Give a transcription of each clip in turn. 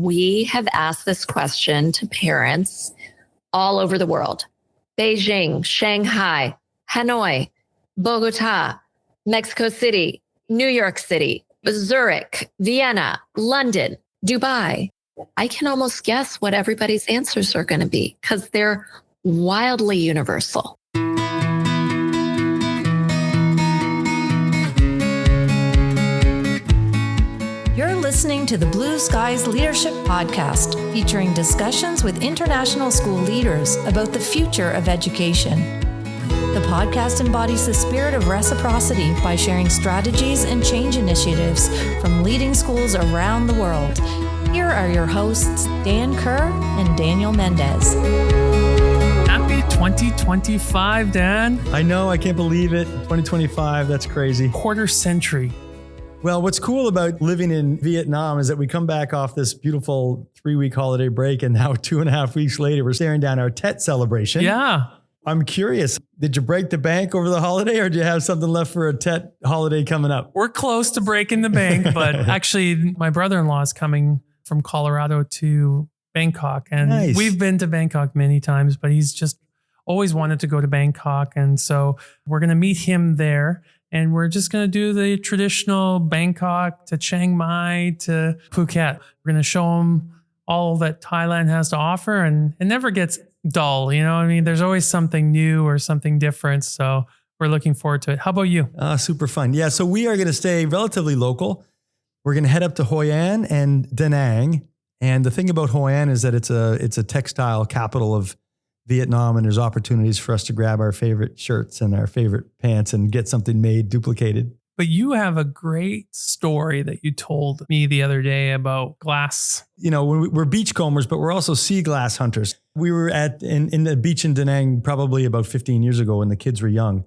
we have asked this question to parents all over the world. Beijing, Shanghai, Hanoi, Bogota, Mexico City, New York City, Zurich, Vienna, London, Dubai. I can almost guess what everybody's answers are going to be because they're wildly universal. You're listening to the Blue Skies Leadership Podcast, featuring discussions with international school leaders about the future of education. The podcast embodies the spirit of reciprocity by sharing strategies and change initiatives from leading schools around the world. Here are your hosts, Dan Kerr and Daniel Mendes. Happy 2025, Dan. I know, I can't believe it. 2025, that's crazy. Quarter century. Well, what's cool about living in Vietnam is that we come back off this beautiful 3-week holiday break, and now 2.5 weeks later, we're staring down our Tet celebration. Yeah. I'm curious, did you break the bank over the holiday, or do you have something left for a Tet holiday coming up? We're close to breaking the bank, but actually my brother-in-law is coming from Colorado to Bangkok, and Nice. We've been to Bangkok many times, but he's just always wanted to go to Bangkok. And so we're going to meet him there, and we're just going to do the traditional Bangkok to Chiang Mai to Phuket. We're going to show him all that Thailand has to offer, and it never gets dull. You know what I mean? There's always something new or something different. So we're looking forward to it. How about you? Super fun. Yeah, so we are going to stay relatively local. We're going to head up to Hoi An and Da Nang. And the thing about Hoi An is that it's a textile capital of Vietnam, and there's opportunities for us to grab our favorite shirts and our favorite pants and get something made, duplicated. But you have a great story that you told me the other day about glass. You know, we're beachcombers, but we're also sea glass hunters. We were in the beach in Da Nang probably about 15 years ago when the kids were young.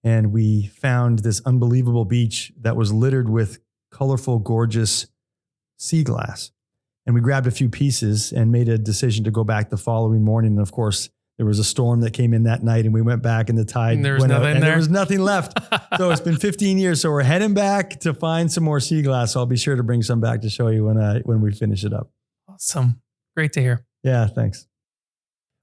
And we found this unbelievable beach that was littered with colorful, gorgeous sea glass. And we grabbed a few pieces and made a decision to go back the following morning. And of course, there was a storm that came in that night, and we went back, and the tide went out, and there was nothing left. So it's been 15 years. So we're heading back to find some more sea glass. So I'll be sure to bring some back to show you when we finish it up. Awesome. Great to hear. Yeah, thanks.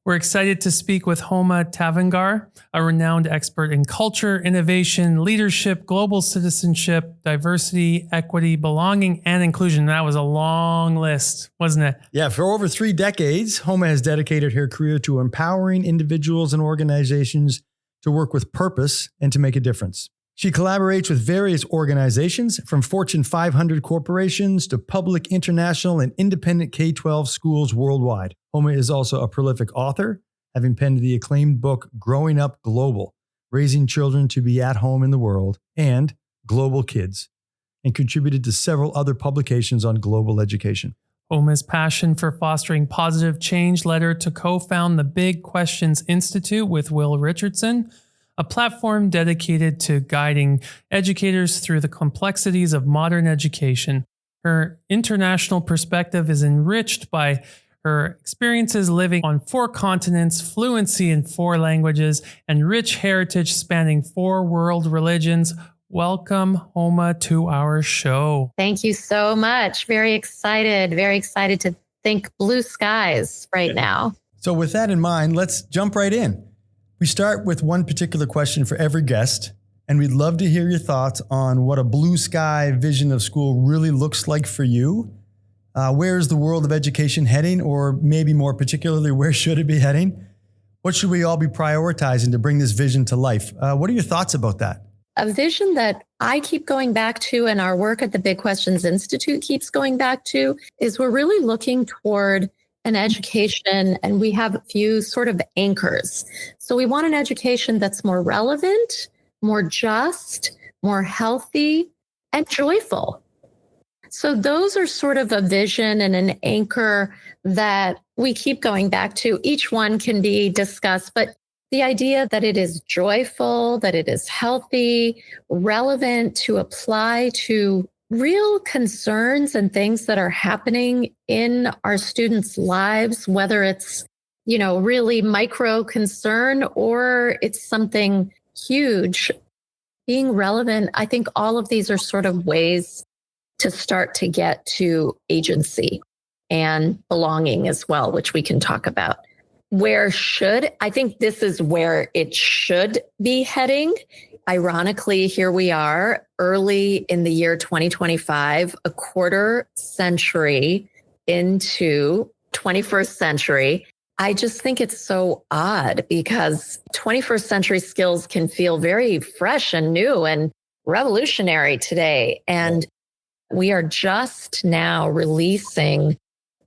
We're excited to speak with Homa Tavangar, a renowned expert in culture, innovation, leadership, global citizenship, diversity, equity, belonging, and inclusion. That was a long list, wasn't it? Yeah, for over 3 decades, Homa has dedicated her career to empowering individuals and organizations to work with purpose and to make a difference. She collaborates with various organizations, from Fortune 500 corporations to public, international, and independent K-12 schools worldwide. Homa is also a prolific author, having penned the acclaimed book, Growing Up Global, Raising Children to be at Home in the World, and Global Kids, and contributed to several other publications on global education. Homa's passion for fostering positive change led her to co-found the Big Questions Institute with Will Richardson, a platform dedicated to guiding educators through the complexities of modern education. Her international perspective is enriched by her experiences living on 4 continents, fluency in 4 languages, and rich heritage spanning 4 world religions. Welcome, Homa, to our show. Thank you so much. Very excited to think blue skies right now. So with that in mind, let's jump right in. We start with one particular question for every guest, and we'd love to hear your thoughts on what a blue sky vision of school really looks like for you. Where is the world of education heading, or maybe more particularly, where should it be heading? What should we all be prioritizing to bring this vision to life? What are your thoughts about that? A vision that I keep going back to, and our work at the Big Questions Institute keeps going back to, is we're really looking toward an education, and we have a few sort of anchors. So we want an education that's more relevant, more just, more healthy, and joyful. So those are sort of a vision and an anchor that we keep going back to. Each one can be discussed, but the idea that it is joyful, that it is healthy, relevant to apply to real concerns and things that are happening in our students' lives, whether it's, really micro concern or it's something huge. Being relevant, I think all of these are sort of ways to start to get to agency. and belonging as well, which we can talk about. I think this is where it should be heading. Ironically, here we are early in the year 2025, a quarter century into 21st century. I just think it's so odd because 21st century skills can feel very fresh and new and revolutionary today. And we are just now releasing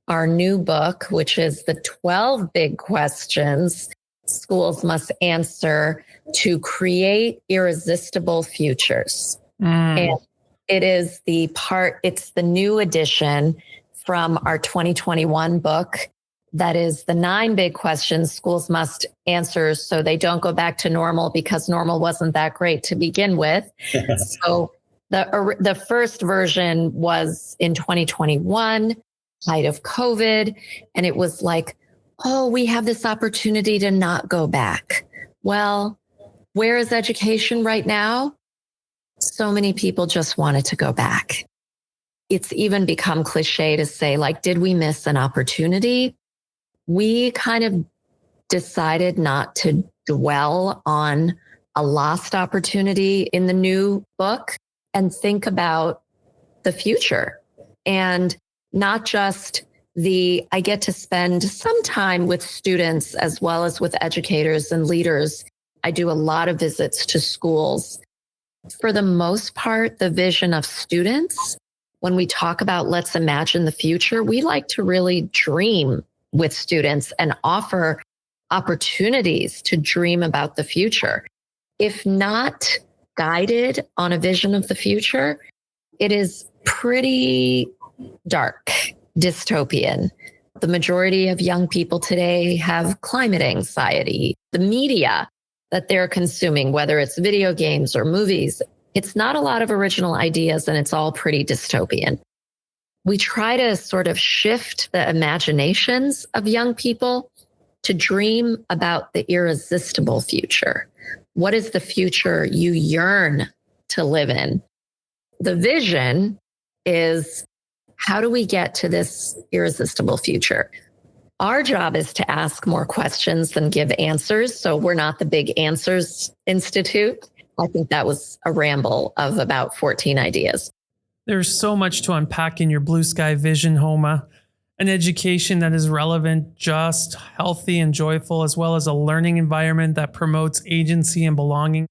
our new book, which is the 12 big questions schools must answer to create irresistible futures. And it's the new edition from our 2021 book. That is the 9 big questions schools must answer so they don't go back to normal, because normal wasn't that great to begin with. So the first version was in 2021, height of COVID. And it was like, oh, we have this opportunity to not go back. Well, where is education right now? So many people just wanted to go back. It's even become cliche to say, like, did we miss an opportunity? We kind of decided not to dwell on a lost opportunity in the new book and think about the future. And not just I get to spend some time with students as well as with educators and leaders. I do a lot of visits to schools. For the most part, the vision of students, when we talk about let's imagine the future, we like to really dream with students and offer opportunities to dream about the future. If not guided on a vision of the future, it is pretty dark, dystopian. The majority of young people today have climate anxiety. The media that they're consuming, whether it's video games or movies, it's not a lot of original ideas, and it's all pretty dystopian. We try to sort of shift the imaginations of young people to dream about the irresistible future. What is the future you yearn to live in? The vision is, how do we get to this irresistible future? Our job is to ask more questions than give answers. So we're not the Big Answers Institute. I think that was a ramble of about 14 ideas. There's so much to unpack in your blue sky vision, Homa. An education that is relevant, just, healthy, and joyful, as well as a learning environment that promotes agency and belonging.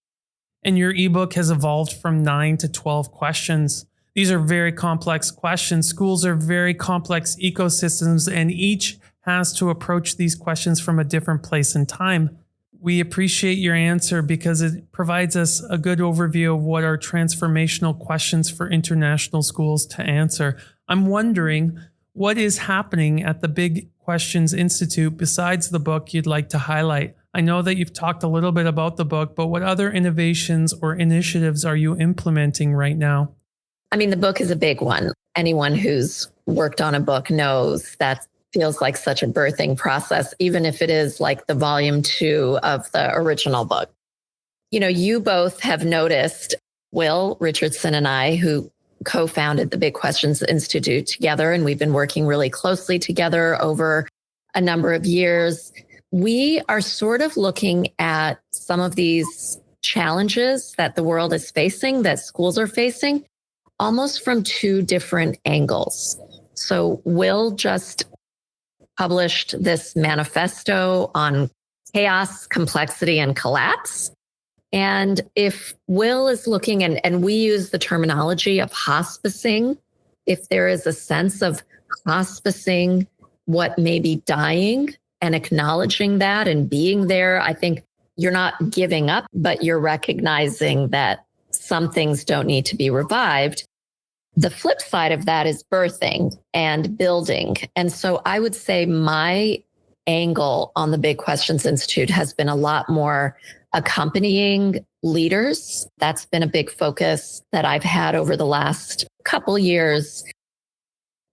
And your ebook has evolved from 9 to 12 questions. These are very complex questions. Schools are very complex ecosystems, and each has to approach these questions from a different place and time. We appreciate your answer because it provides us a good overview of what are transformational questions for international schools to answer. I'm wondering, what is happening at the Big Questions Institute besides the book you'd like to highlight? I know that you've talked a little bit about the book, but what other innovations or initiatives are you implementing right now? I mean, the book is a big one. Anyone who's worked on a book knows that feels like such a birthing process, even if it is like the volume 2 of the original book. You know, you both have noticed, Will Richardson and I, who co-founded the Big Questions Institute together, and we've been working really closely together over a number of years. We are sort of looking at some of these challenges that the world is facing, that schools are facing, almost from 2 different angles. So Will just published this manifesto on chaos, complexity, and collapse. And if Will is looking, and we use the terminology of hospicing, if there is a sense of hospicing what may be dying and acknowledging that and being there, I think you're not giving up, but you're recognizing that some things don't need to be revived. The flip side of that is birthing and building. And so I would say my angle on the Big Questions Institute has been a lot more accompanying leaders. That's been a big focus that I've had over the last couple years.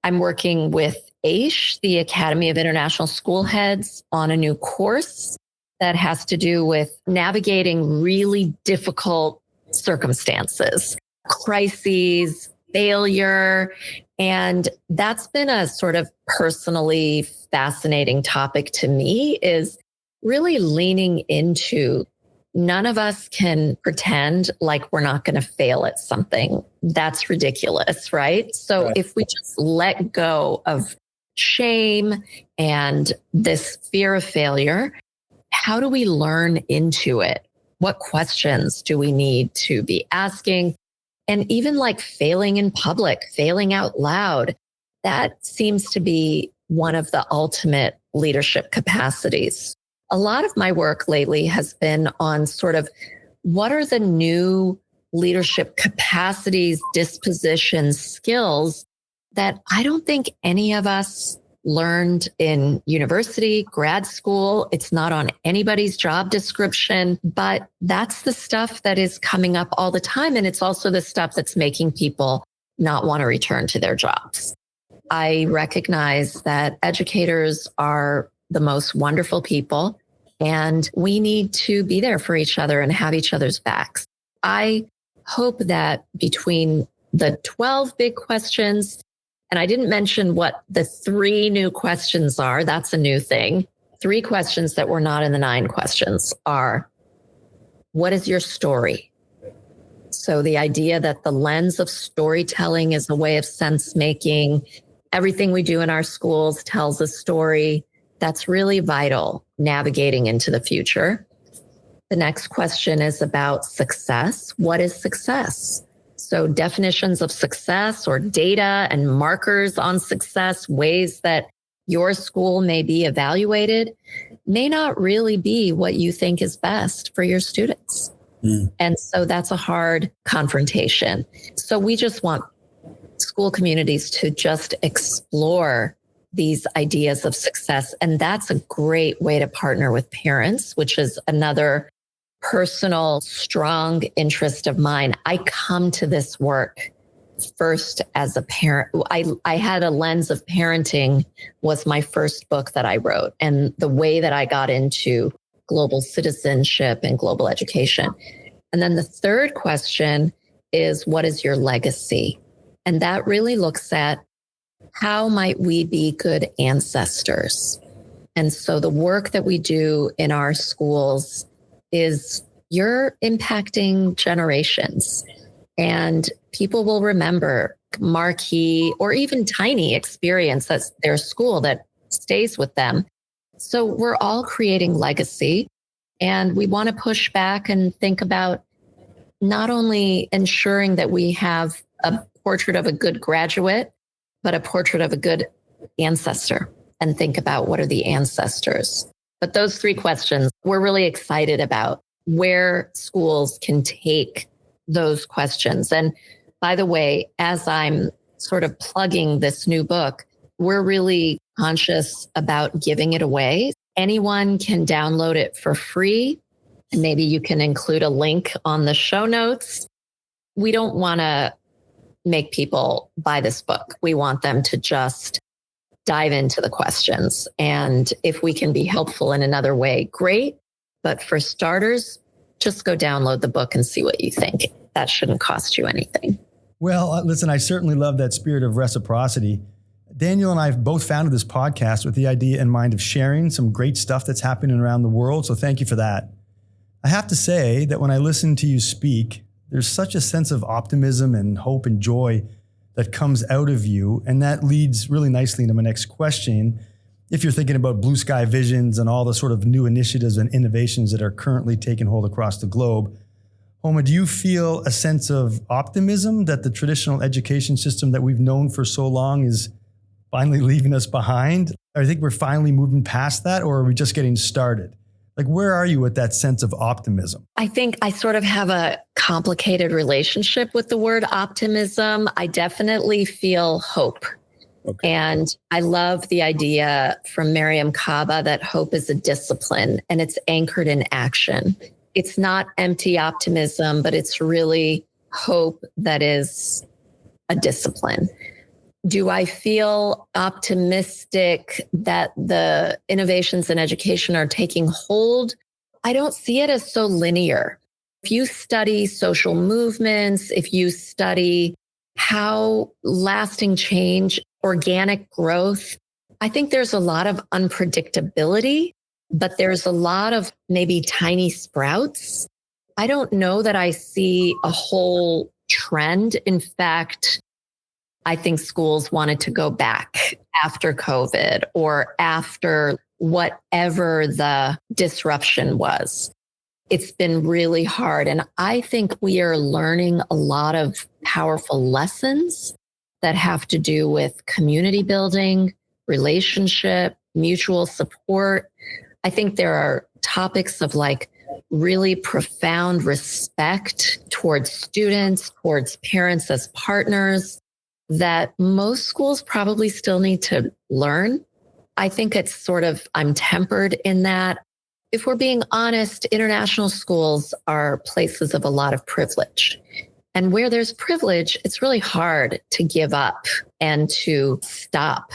I'm working with AISH, the Academy of International School Heads, on a new course that has to do with navigating really difficult circumstances, crises, failure. And that's been a sort of personally fascinating topic to me, is really leaning into none of us can pretend like we're not going to fail at something. That's ridiculous, right? So Right. if we just let go of shame and this fear of failure, how do we learn into it? What questions do we need to be asking? And even like failing in public, failing out loud, that seems to be one of the ultimate leadership capacities. A lot of my work lately has been on sort of what are the new leadership capacities, dispositions, skills that I don't think any of us learned in university, grad school. It's not on anybody's job description, but that's the stuff that is coming up all the time. And it's also the stuff that's making people not want to return to their jobs. I recognize that educators are the most wonderful people, and we need to be there for each other and have each other's backs. I hope that between the 12 big questions, and I didn't mention what the 3 new questions are. That's a new thing. 3 questions that were not in the 9 questions are, what is your story? So the idea that the lens of storytelling is a way of sense making. Everything we do in our schools tells a story. That's really vital navigating into the future. The next question is about success. What is success? So definitions of success or data and markers on success, ways that your school may be evaluated, may not really be what you think is best for your students. And so that's a hard confrontation. So we just want school communities to just explore these ideas of success. And that's a great way to partner with parents, which is another personal, strong interest of mine. I come to this work first as a parent. I had a lens of parenting was my first book that I wrote, and the way that I got into global citizenship and global education. And then the third question is, what is your legacy? And that really looks at how might we be good ancestors? And so the work that we do in our schools is you're impacting generations, and people will remember marquee or even tiny experience at their school that stays with them. So we're all creating legacy, and we want to push back and think about not only ensuring that we have a portrait of a good graduate, but a portrait of a good ancestor, and think about what are the ancestors. But those 3 questions, we're really excited about where schools can take those questions. And by the way, as I'm sort of plugging this new book, we're really conscious about giving it away. Anyone can download it for free. And maybe you can include a link on the show notes. We don't want to make people buy this book. We want them to just dive into the questions. And if we can be helpful in another way, great. But for starters, just go download the book and see what you think. That shouldn't cost you anything. Well, listen, I certainly love that spirit of reciprocity. Daniel and I have both founded this podcast with the idea in mind of sharing some great stuff that's happening around the world. So thank you for that. I have to say that when I listen to you speak, there's such a sense of optimism and hope and joy that comes out of you. And that leads really nicely into my next question. If you're thinking about blue sky visions and all the sort of new initiatives and innovations that are currently taking hold across the globe, Homa, do you feel a sense of optimism that the traditional education system that we've known for so long is finally leaving us behind? I think we're finally moving past that, or are we just getting started? Like, where are you with that sense of optimism? I think I sort of have a complicated relationship with the word optimism. I definitely feel hope. Okay. And I love the idea from Mariam Kaba that hope is a discipline and it's anchored in action. It's not empty optimism, but it's really hope that is a discipline. Do I feel optimistic that the innovations in education are taking hold? I don't see it as so linear. If you study social movements, if you study how lasting change, organic growth. I think there's a lot of unpredictability, but there's a lot of maybe tiny sprouts. I don't know that I see a whole trend. In fact, I think schools wanted to go back after COVID or after whatever the disruption was. It's been really hard. And I think we are learning a lot of powerful lessons that have to do with community building, relationship, mutual support. I think there are topics of like really profound respect towards students, towards parents as partners that most schools probably still need to learn. I think it's sort of, I'm tempered in that. If we're being honest, international schools are places of a lot of privilege. And where there's privilege, it's really hard to give up and to stop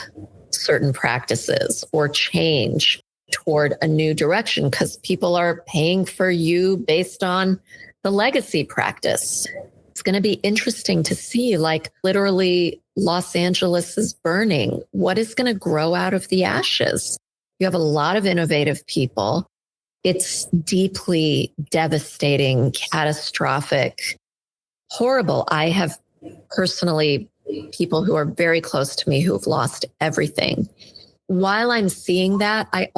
certain practices or change toward a new direction because people are paying for you based on the legacy practice. It's going to be interesting to see, like literally Los Angeles is burning. What is going to grow out of the ashes? You have a lot of innovative people. It's deeply devastating, catastrophic, horrible. I have personally people who are very close to me who've lost everything. While I'm seeing that, I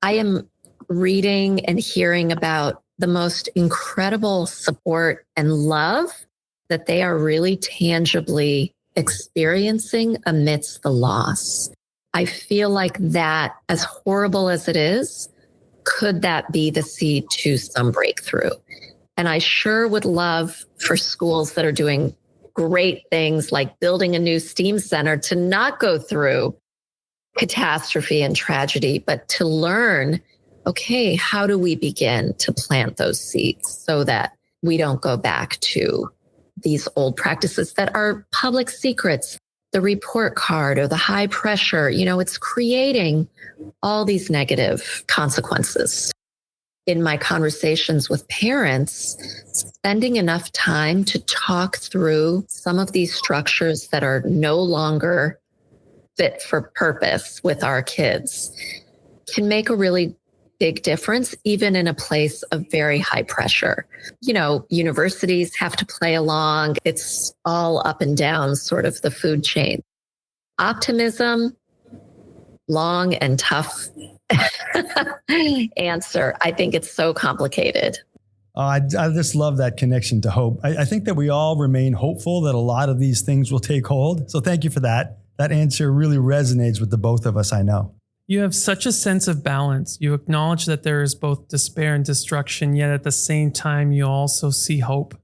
am reading and hearing about the most incredible support and love that they are really tangibly experiencing amidst the loss. I feel like that, as horrible as it is, could that be the seed to some breakthrough? And I sure would love for schools that are doing great things like building a new STEAM center to not go through catastrophe and tragedy, but to learn, okay, how do we begin to plant those seeds so that we don't go back to these old practices that are public secrets, the report card or the high pressure, it's creating all these negative consequences. In my conversations with parents, spending enough time to talk through some of these structures that are no longer fit for purpose with our kids can make a really big difference, even in a place of very high pressure. Universities have to play along. It's all up and down, sort of the food chain. Optimism, long and tough answer. I think it's so complicated. I just love that connection to hope. I think that we all remain hopeful that a lot of these things will take hold. So thank you for that. That answer really resonates with the both of us, I know. You have such a sense of balance. You acknowledge that there is both despair and destruction, yet at the same time, you also see hope.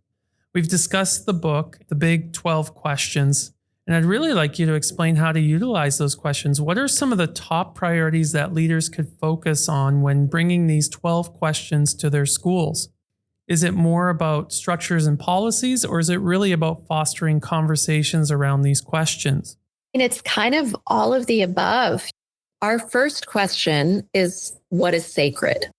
We've discussed the book, The Big 12 Questions, and I'd really like you to explain how to utilize those questions. What are some of the top priorities that leaders could focus on when bringing these 12 questions to their schools? Is it more about structures and policies, or is it really about fostering conversations around these questions? And it's kind of all of the above. Our first question is, what is sacred?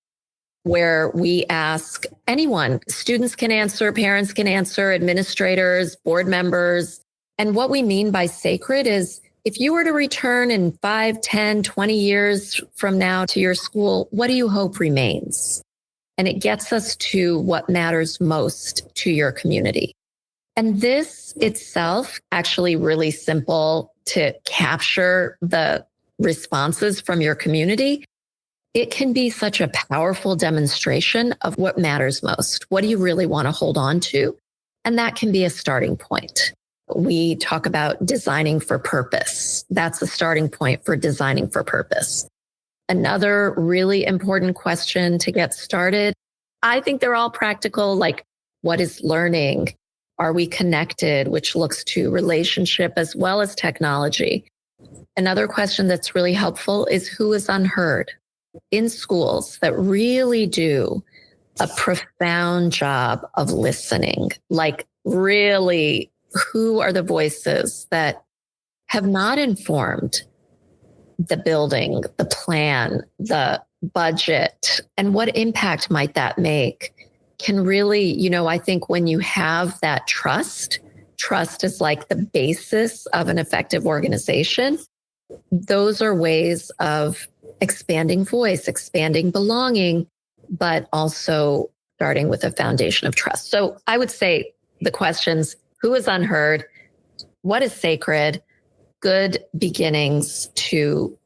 Where we ask anyone, students can answer, parents can answer, administrators, board members. And what we mean by sacred is, if you were to return in 5, 10, 20 years from now to your school, what do you hope remains? And it gets us to what matters most to your community. And this itself, actually really simple to capture the responses from your community. It can be such a powerful demonstration of what matters most. What do you really want to hold on to? And that can be a starting point. We talk about designing for purpose. That's the starting point for designing for purpose. Another really important question to get started. I think they're all practical, like what is learning? Are we connected? Which looks to relationship as well as technology. Another question that's really helpful is who is unheard in schools that really do a profound job of listening. Like really, who are the voices that have not informed the building, the plan, the budget, and what impact might that make can really, I think when you have that trust trust is like the basis of an effective organization. Those are ways of expanding voice, expanding belonging, but also starting with a foundation of trust. So I would say the questions, who is unheard? What is sacred? Good beginnings to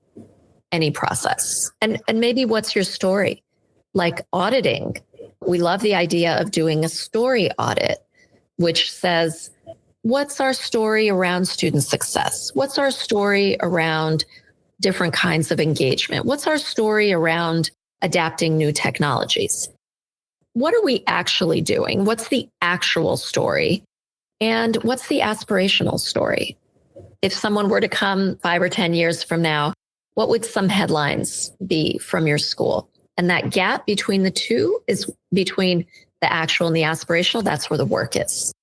any process. And maybe what's your story? Like auditing. We love the idea of doing a story audit, which says, what's our story around student success? What's our story around different kinds of engagement? What's our story around adapting new technologies? What are we actually doing? What's the actual story? And what's the aspirational story? If someone were to come 5 or 10 years from now, what would some headlines be from your school? And that gap between the two is between the actual and the aspirational. That's where the work is.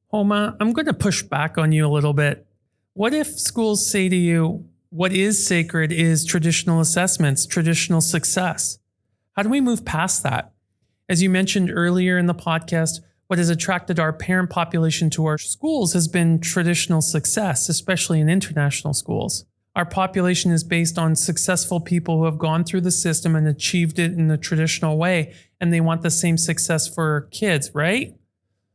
Homa, I'm going to push back on you a little bit. What if schools say to you, what is sacred is traditional assessments, traditional success? How do we move past that? As you mentioned earlier in the podcast, what has attracted our parent population to our schools has been traditional success, especially in international schools. Our population is based on successful people who have gone through the system and achieved it in a traditional way, and they want the same success for kids, right?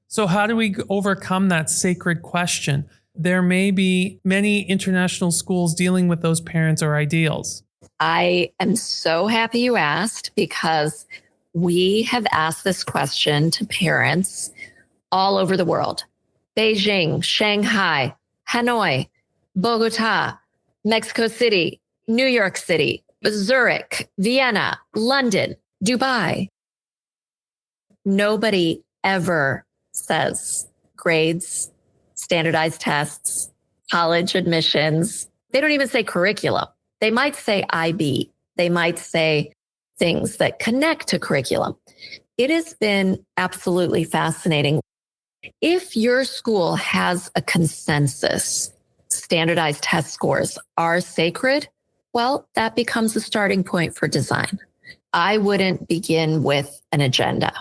So how do we overcome that sacred question? There may be many international schools dealing with those parents or ideals. I am so happy you asked, because we have asked this question to parents all over the world. Beijing, Shanghai, Hanoi, Bogota, Mexico City, New York City, Zurich, Vienna, London, Dubai. Nobody ever says grades, standardized tests, college admissions. They don't even say curriculum. They might say IB. They might say things that connect to curriculum. It has been absolutely fascinating. If your school has a consensus, standardized test scores are sacred, well, that becomes a starting point for design. I wouldn't begin with an agenda.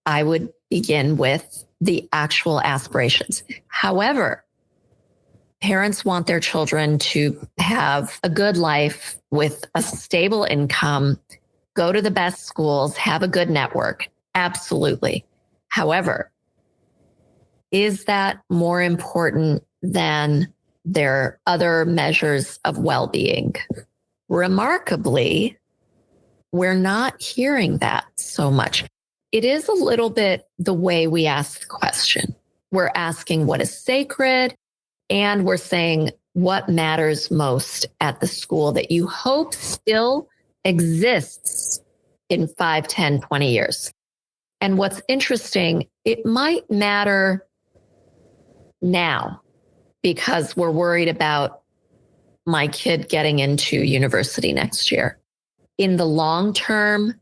I would begin with the actual aspirations. However, parents want their children to have a good life with a stable income, go to the best schools, have a good network. Absolutely. However, is that more important than their other measures of well-being? Remarkably, we're not hearing that so much. It is a little bit the way we ask the question. We're asking what is sacred, and we're saying what matters most at the school that you hope still exists in 5, 10, 20 years. And what's interesting, it might matter now because we're worried about my kid getting into university next year. In the long term,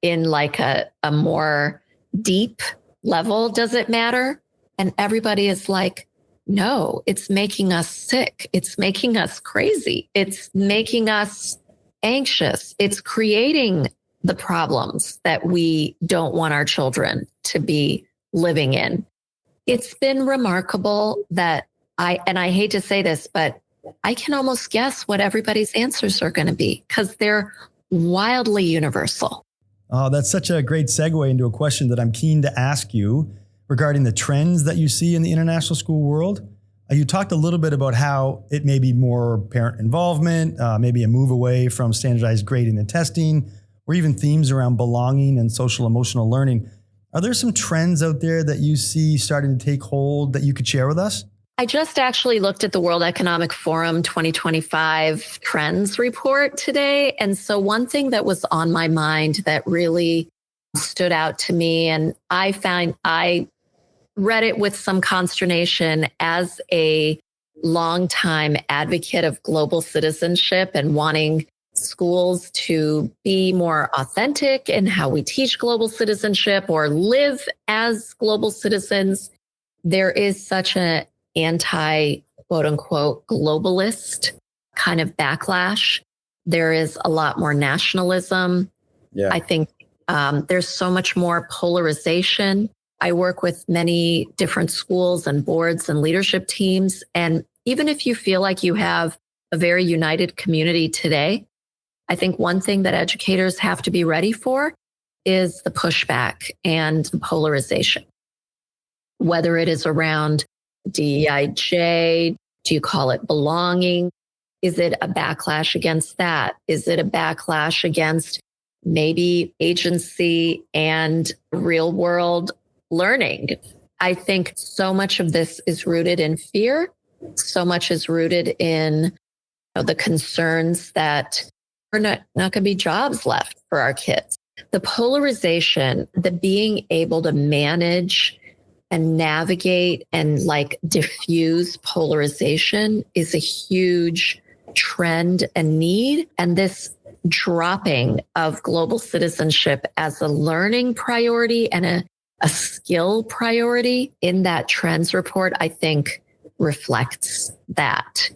in like a more deep level, does it matter? And everybody is like, no, it's making us sick. It's making us crazy. It's making us anxious. It's creating the problems that we don't want our children to be living in. It's been remarkable that I hate to say this, but I can almost guess what everybody's answers are going to be because they're wildly universal. Oh, that's such a great segue into a question that I'm keen to ask you regarding the trends that you see in the international school world. You talked a little bit about how it may be more parent involvement, maybe a move away from standardized grading and testing, or even themes around belonging and social emotional learning. Are there some trends out there that you see starting to take hold that you could share with us? I just actually looked at the World Economic Forum 2025 trends report today. And so one thing that was on my mind that really stood out to me, and I read it with some consternation as a longtime advocate of global citizenship and wanting schools to be more authentic in how we teach global citizenship or live as global citizens. There is such an anti, quote unquote, globalist kind of backlash. There is a lot more nationalism. Yeah. I think there's so much more polarization. I work with many different schools and boards and leadership teams. And even if you feel like you have a very united community today, I think one thing that educators have to be ready for is the pushback and the polarization. Whether it is around DEIJ, do you call it belonging? Is it a backlash against that? Is it a backlash against maybe agency and real world learning? I think so much of this is rooted in fear. So much is rooted in the concerns that are not going to be jobs left for our kids. The polarization, the being able to manage and navigate and diffuse polarization is a huge trend and need. And this dropping of global citizenship as a learning priority and a skill priority in that trends report, I think reflects that.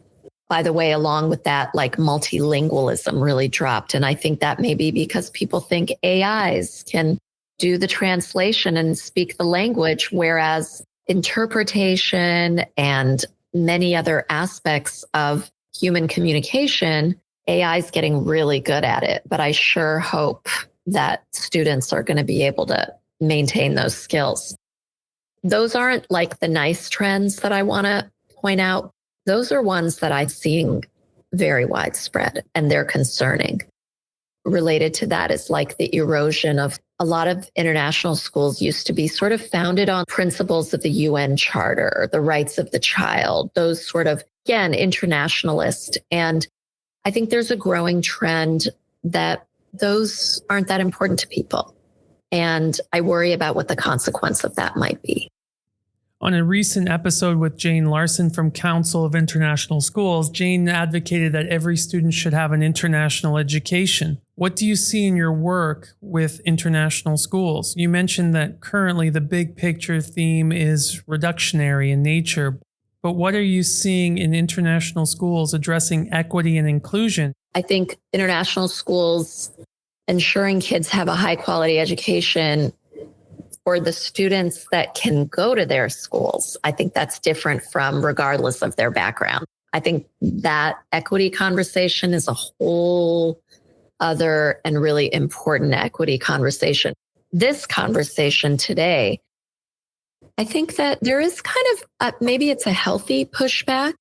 By the way, along with that, multilingualism really dropped. And I think that may be because people think AIs can do the translation and speak the language, whereas interpretation and many other aspects of human communication, AI is getting really good at it. But I sure hope that students are going to be able to maintain those skills. Those aren't the nice trends that I want to point out. Those are ones that I'm seeing very widespread, and they're concerning. Related to that is the erosion of a lot of international schools used to be sort of founded on principles of the UN Charter, the rights of the child, those sort of, again, internationalist. And I think there's a growing trend that those aren't that important to people. And I worry about what the consequence of that might be. On a recent episode with Jane Larson from Council of International Schools, Jane advocated that every student should have an international education. What do you see in your work with international schools? You mentioned that currently the big picture theme is reductionary in nature, but what are you seeing in international schools addressing equity and inclusion? I think international schools ensuring kids have a high quality education for the students that can go to their schools. I think that's different from regardless of their background. I think that equity conversation is a whole other and really important equity conversation. This conversation today, I think that there is kind of, maybe it's a healthy pushback.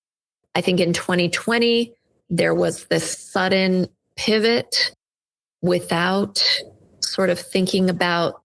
I think in 2020, there was this sudden pivot without sort of thinking about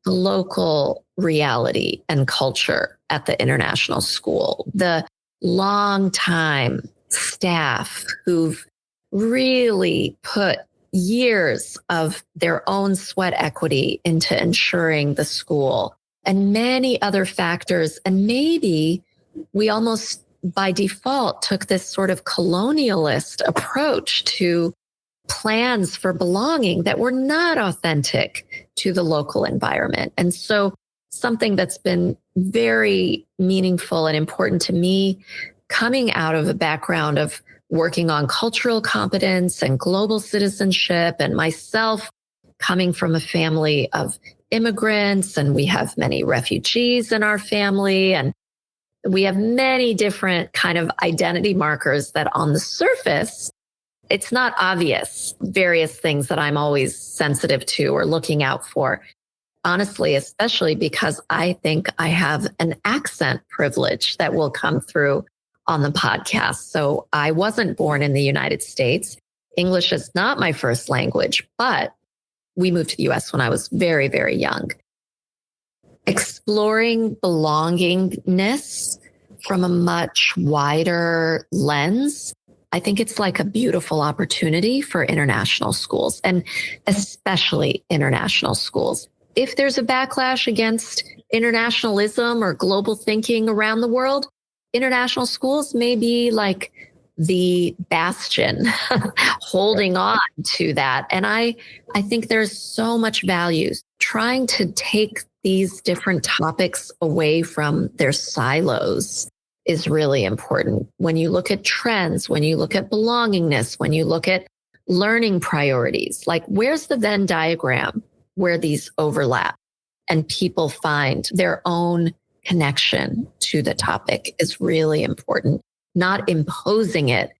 the local reality and culture at the international school, the long-time staff who've really put years of their own sweat equity into ensuring the school, and many other factors. And maybe we almost by default took this sort of colonialist approach to plans for belonging that were not authentic to the local environment. And so something that's been very meaningful and important to me, coming out of a background of working on cultural competence and global citizenship, and myself coming from a family of immigrants, and we have many refugees in our family, and we have many different kind of identity markers that on the surface, it's not obvious, various things that I'm always sensitive to or looking out for. Honestly, especially because I think I have an accent privilege that will come through on the podcast. So I wasn't born in the United States. English is not my first language, but we moved to the US when I was very, very young. Exploring belongingness from a much wider lens, I think it's a beautiful opportunity for international schools, and especially international schools. If there's a backlash against internationalism or global thinking around the world, international schools may be the bastion holding on to that. And I think there's so much value trying to take these different topics away from their silos is really important. When you look at trends, when you look at belongingness, when you look at learning priorities, where's the Venn diagram where these overlap? and people find their own connection to the topic is really important. Not imposing it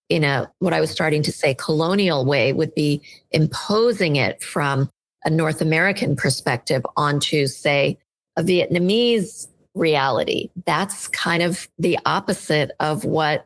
in what I was starting to say, colonial way would be imposing it from a North American perspective onto, say, a Vietnamese reality. That's kind of the opposite of what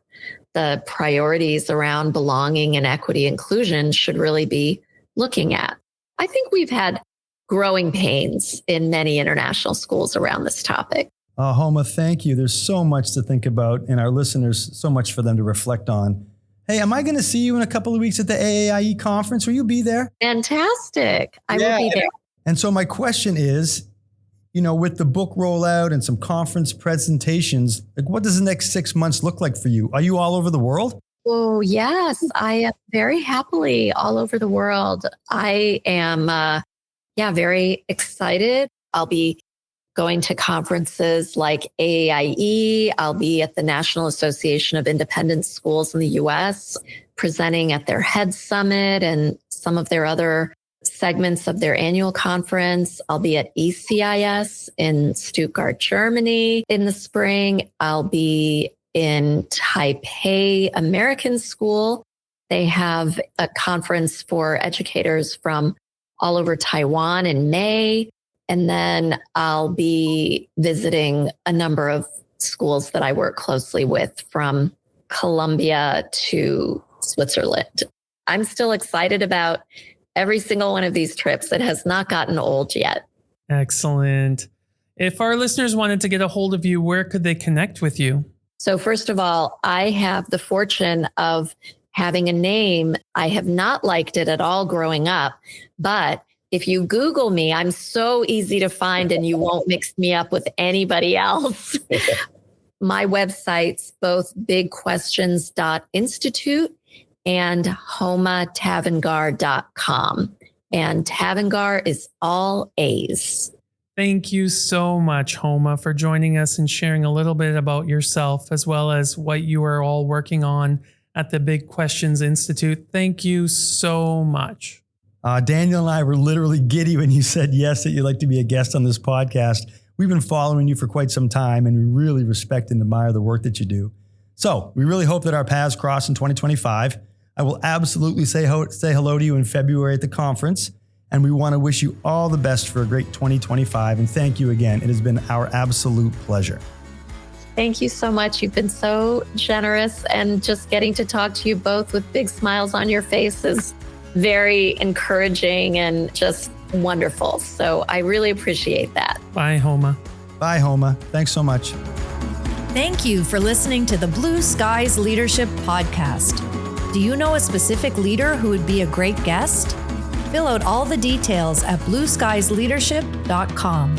the priorities around belonging and equity inclusion should really be looking at. I think we've had growing pains in many international schools around this topic. Homa, thank you. There's so much to think about, and our listeners, so much for them to reflect on. Hey, am I going to see you in a couple of weeks at the AAIE conference? Will you be there? Fantastic. I will be there. And so my question is, with the book rollout and some conference presentations, like what does the next 6 months look like for you? Are you all over the world? Oh, yes. I am very happily all over the world. I am, very excited. I'll be going to conferences like AAIE. I'll be at the National Association of Independent Schools in the U.S., presenting at their Head Summit and some of their other segments of their annual conference. I'll be at ECIS in Stuttgart, Germany in the spring. I'll be in Taipei American School. They have a conference for educators from all over Taiwan in May. And then I'll be visiting a number of schools that I work closely with, from Colombia to Switzerland. I'm still excited about every single one of these trips. It has not gotten old yet. Excellent. If our listeners wanted to get a hold of you, where could they connect with you? So first of all, I have the fortune of having a name. I have not liked it at all growing up, but if you Google me, I'm so easy to find and you won't mix me up with anybody else. My websites, both bigquestions.institute and homatavangar.com. And Tavangar is all A's. Thank you so much, Homa, for joining us and sharing a little bit about yourself as well as what you are all working on at the Big Questions Institute. Thank you so much. Daniel and I were literally giddy when you said yes, that you'd like to be a guest on this podcast. We've been following you for quite some time, and we really respect and admire the work that you do. So we really hope that our paths cross in 2025. I will absolutely say hello to you in February at the conference, and we want to wish you all the best for a great 2025. And thank you again. It has been our absolute pleasure. Thank you so much. You've been so generous, and just getting to talk to you both with big smiles on your faces. Very encouraging and just wonderful. So I really appreciate that. Bye, Homa. Bye, Homa. Thanks so much. Thank you for listening to the Blue Skies Leadership Podcast. Do you know a specific leader who would be a great guest? Fill out all the details at blueskiesleadership.com.